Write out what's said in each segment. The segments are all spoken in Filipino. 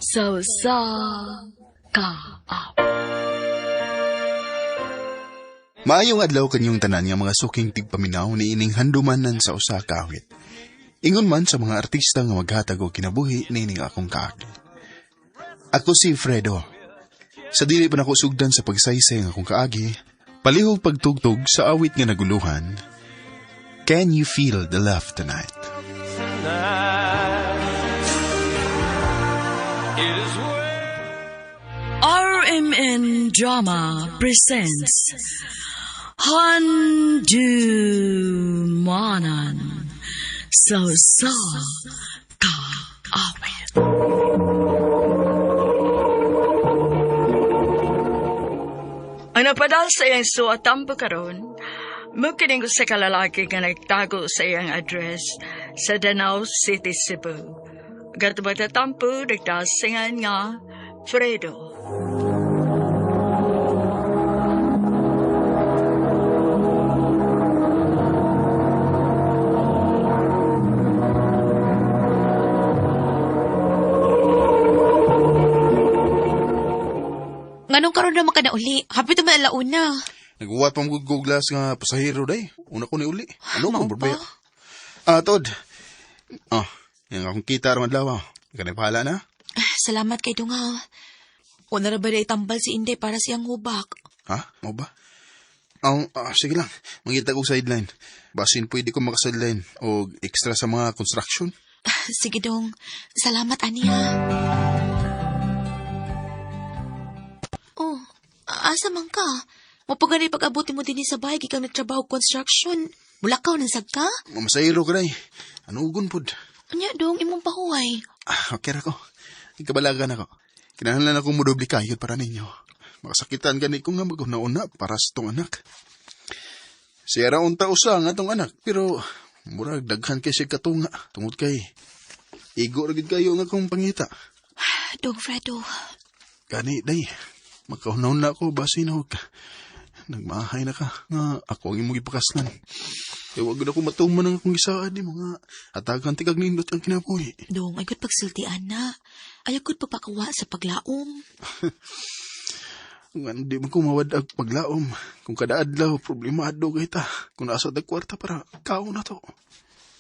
Sausa ka. Maayong adlaw kanyong tanan nga mga suking tigpaminaw ni ining handumanan sa usa ka awit. Ingon man sa mga artista nga maghatag og kinabuhi ni ining akong kaagi. Ako si Fredo. Sa dili pa nako sugdan sa pagsaysay ng akong kaagi, palihog pagtugtog sa awit nga naguluhan, Can You Feel the Love Tonight? RMN Drama presents Handumanan Sausa ka awit. Ano padal sa iyang suwatan pa karon? Mukining sa kalalaki nga nagtago sa iyang address sa Danau City, Cebu. Gatubag na tampo, nagdasingan nga, Fredo. Nganong karon naman ka na uli? Hapit naman alauna. Nagbuwat pa mga guglas nga pasahero day. Una ko ni uli. Ano mao kung ba? barbaya? Tod. Yung akong kita rin madlaw. Kanay pahala na? Salamat kay Dungaw. Una na ba na itambal si Inday para siyang hubak? Ha? Mo ba? Sige lang. Mangita ko sideline. Basin pwede ko makasideline o extra sa mga construction. Sige dong. Salamat, Ania. Oh, asa man ka? Mapaganay pag-abuti mo din sa bahay, ikaw nagtrabaho construction. Bulakaw ng sagka? Mamasahero ka day. Anugon pod. Anya dong, imong pahuway. Okay ra ko. Ikabalagan ako. Kinahanglan akong mudobli kayod para ninyo. Makasakitan gani ko nga mag-una-una para sa tong anak. Siya ra unta usa nga tong anak, pero murag daghan kay siya katunga. Tungod kay igo ra gid kayo nga kong pangita. Dong Fredo. Gani day. Makahunaw na ako basin og nagmahay na ka nga ako ang imong ipakaslan. Kaya wag na ako matuman ng akong isaad ni mga atagan tigag nindot ang kinabuhi. Dong, ay gud pagsultian na. Ayaw gud pagpakawa sa paglaom. Nga hindi mo ko mawadag paglaom. Kung kada adlaw, problemado kay ta. Kung nasa dag kwarta para kao na to.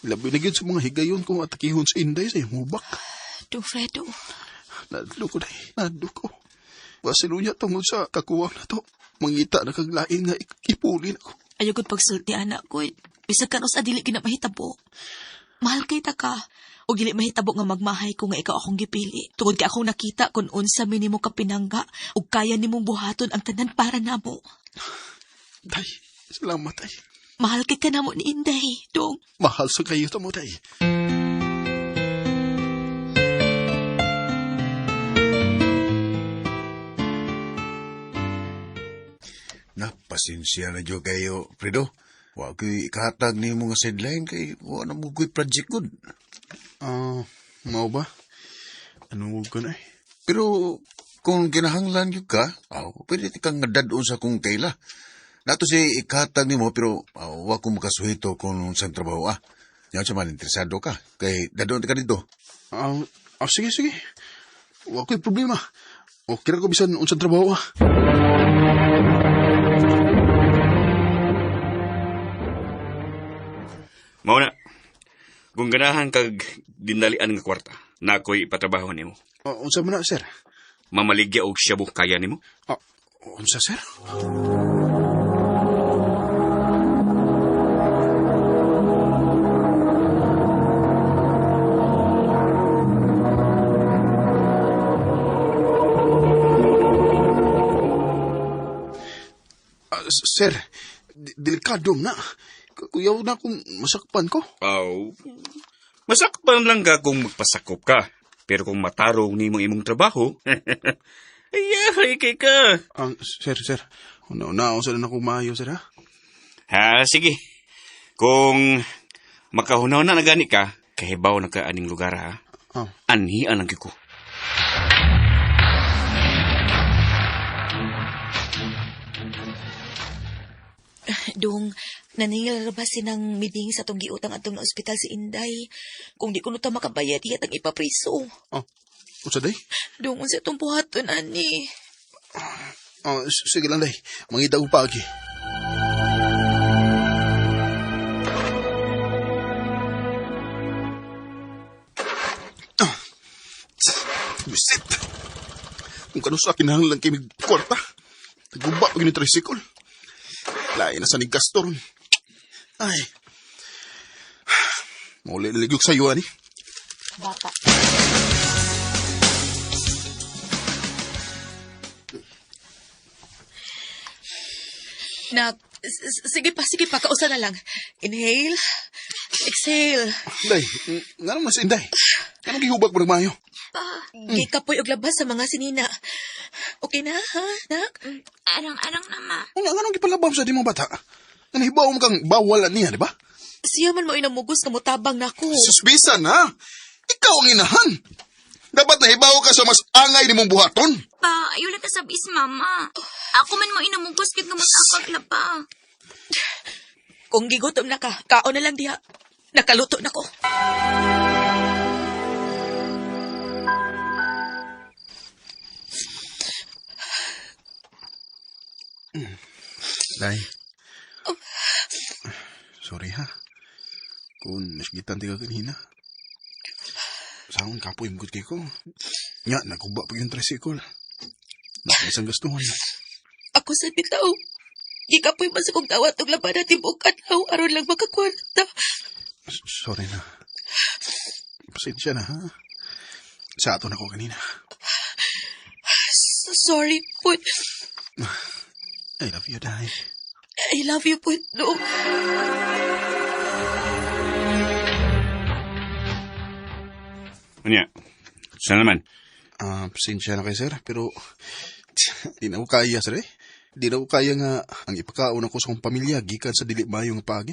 Labi na gyud sa mga higayon kung atakihon sa Inday sa hubak. Dong Fredo. Nadlo ko day, nadlo ko. Basilunya tungod sa kakuwang na to. Mangita na kaglain nga ipulin ako. Ayaw gud pagsultian na ko. Bisag ka sa dili kinamahitabo. Mahal kay ta ka. O dili mahitabo nga magmahay ko nga ikaw akong gipili. Tungod kay akong nakita kung unsa minimo ka pinangga ug kaya nimong buhaton ang tanan para namo. Day, salamat day. Mahal kay ka namo ni Inday, Dong. Mahal sa kayo mo day. Pasensya na dyo kayo, Fredo. Wa ko'y ikahatag ni mga sideline kay wa na mo ko'y project good. Mao ba? Ano ko na eh? Pero kung kinahanglan yun ka, pwede kang dadon sa kung kaila. Nato si ikahatag ni mo pero wa ko makasuhito kung saan trabaho Yan siya man interesado ka. Kay dadon ka dito. Sige. Wa ko'y problema. Okay ra ko bisan unsang trabaho Mauna, kung ganahan kag dinalian nga kwarta, na ako'y ipatrabaho nimo. Unsa man na, sir? Mamaligya og shabu kaya nimo? Unsa, sir? Sir, delikado na. Kuyaw na kung masakpan ko. Masakpan lang ka kung magpasakop ka. Pero kung matarong ni mo imong trabaho, ayahay kay ka. Sir. Una-una ako sila na kumayo, sir, ha? Sige. Kung makahunaw na nagani ka, kahibaw na ka aning lugar, ha? Anhian lang ko. Dong, naningilarabasin ng miding sa tong giutang atong na ospital si Inday. Kung di ko nuta makabayad, iyat ang ipapriso. Unsa day? Dungon sa itong buhaton, ani. Sige lang day. Mangita ko pagi. Bisit. Kung kano sa akin lang kay mig kwarta. Nagumba pag yung tricycle. Lain na sa nig Castor. Ay. Mauli ligyog sa'yo, ani. Bata. Sige pa, kausa na lang. Inhale, exhale. Day, nga naman sa inday. Anong gihubag mo ng mayo? Gikapoy og labas sa mga sinina. Okay na, ha, nak? Arang-arang na, ma. Anong gipalabam sa di mga bata? Nanahibaw mo kang bawalan niya, di ba? Siya man mo inamugos na mutabang na ako. Susbisan, ha? Ikaw ang inahan. Dapat nahibaw ka sa mas angay ni mong buhaton. Pa, ayaw na sa bis, mama. Ako man mo inamugos kit nga mag-akag na pa. Kung gigutom na ka, kaon na lang diha. Nakaluto na ko. Day. Sorry, ha? Kung nasigitan ti ka kanina. Saan kapoy mgut kay ko? Nga, nakuba pa yung tricycle. Nakalisang gastuhan. Ako sa bitaw. Gikapoy man sa kong dawat og laban na tibok adlaw aron lang makakwarta. Sorry na. Pasensya na, ha? Sa ato na ko kanina. Sorry, Put. I love you, Day. I love you, Put. No. Anya, saan naman? Pasensya na kayo, sir. Pero, di na ko kaya, sir, eh. Di na ko kaya nga ang ipakaon ako sa kong pamilya gikan sa dili mayo nga pagi.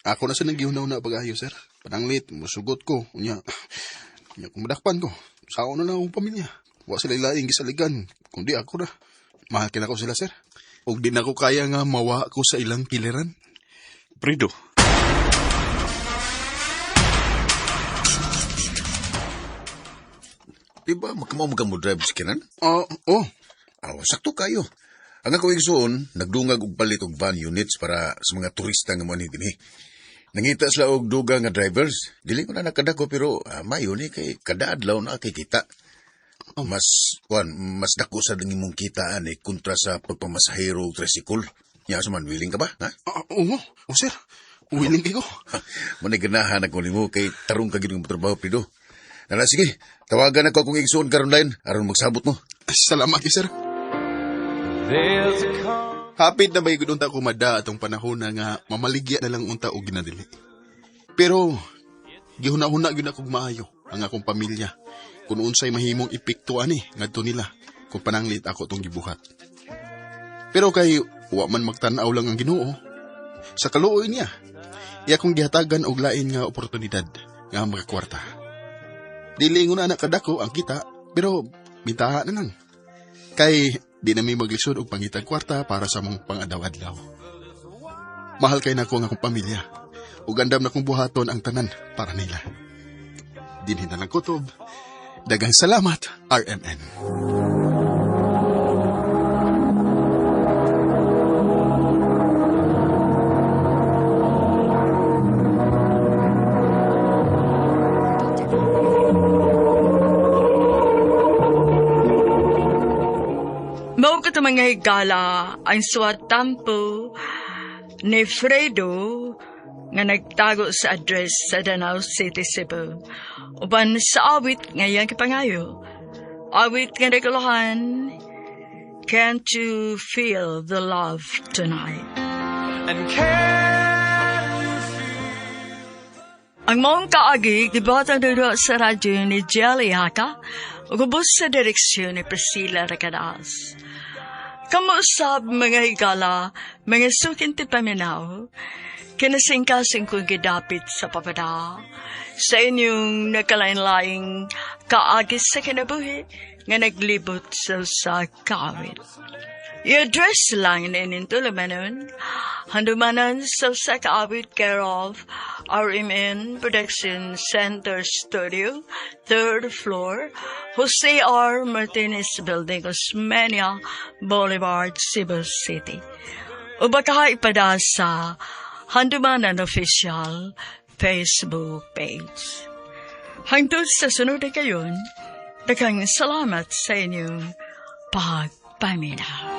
Ako na sa nagihuna na pag-ayo, sir. Pananglit, masugot ko. Unya kung madakpan ko. Sao na lang akong pamilya. Wa sila ilaing gisaligan. Kundi ako na. Mahal kin ako sila, sir. Og di na ko kaya nga mawa ko sa ilang piliran. Fredo. Diba, makamao mo drive sa kinan? Oh. Sakto kayo. Ang ako igsoon, nagdungag og palit og van units para sa mga turista nga mo dinhi. Nangita sila og duga nga drivers. Dili ko na nakadako pero mayo ni kay kada adlaw na kay kita. Mas dako sa ding imong kitaan kontra sa pagpamasahero og tricycle. Nya man willing ka ba? Ha? Oo, sir. Willing kayo. Manay ganahan ako nimo kay tarong ka gid nga trabaho pido. Nala sige, tawagan ako akong igsoon karon lain aron magsabot mo. Salamat, sir. Hapit na may unta ko mada atong panahon na nga mamaligya na lang unta o ginadili. Pero, gihuna-huna yun akong maayo ang akong pamilya. Kung unsay mahimong ipiktuan ngadto nila kung pananglit ako tong gibuhat. Pero kay wa man magtanaw lang ang Ginoo. Sa kaluoy niya, iya kong gihatagan og lain nga oportunidad nga makakwarta. Dili na kadako ang kita, pero bintaha na lang. Kay di na may maglisod og pangitag kwarta para sa mong pang-adlaw-adlaw. Mahal kay nako ang akong pamilya. Ug andam na kong buhaton ang tanan para nila. Dinhi na lang kutob. Daghang salamat, RMN. Mao ko mga higala ang suwatampo ni Fredo nga nagtago sa address sa Danau City, Cebu. Uban sa awit ngayon kipangayo. Awit nga naguluhan, Can't You Feel the Love Tonight? And can you Ang maong kaagi, gibata na sa radyo ni Jelly Haka, ugubos sa direksyon ni Priscilla Recadas. Kamusab mga higala, mga sukinti paminaw, kinasingkasing kong gidapit sa papada, sa inyong nakalain-laing kaagis sa kinabuhi, nga naglibot sa kawit. I-address lang inin tulumanon, handumanan sa kawit care of RMN Production Center Studio, 3rd floor, Jose R. Martinez Building, Osmeña Boulevard, Cebu City. O baka ipada sa Handumanan Official Facebook page. Hangtod sa sunod na kayon, daghang salamat sa inyong pagpaminaw.